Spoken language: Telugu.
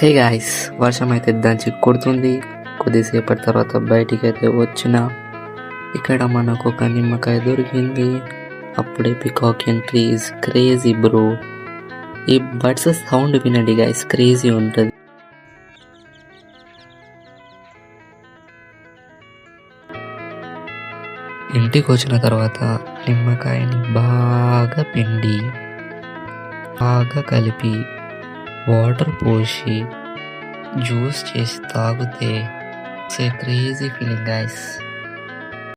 హే గాయ్స్, వర్షం అయితే దంచి కొడుతుంది. కొద్దిసేపటి తర్వాత బయటికైతే వచ్చిన ఇక్కడ మనకు ఒక నిమ్మకాయ దొరికింది. అప్పుడే పికాక్ ఎంట్రీస్ క్రేజీ బ్రో. ఈ బర్డ్స్ సౌండ్ వినండి గాయ్స్, క్రేజీ ఉంటుంది. ఇంటికి వచ్చిన తర్వాత నిమ్మకాయని బాగా పిండి బాగా కలిపి వాటర్ పోసి జ్యూస్ చేసి తాగితే క్రేజీ ఫీలింగ్ గైస్.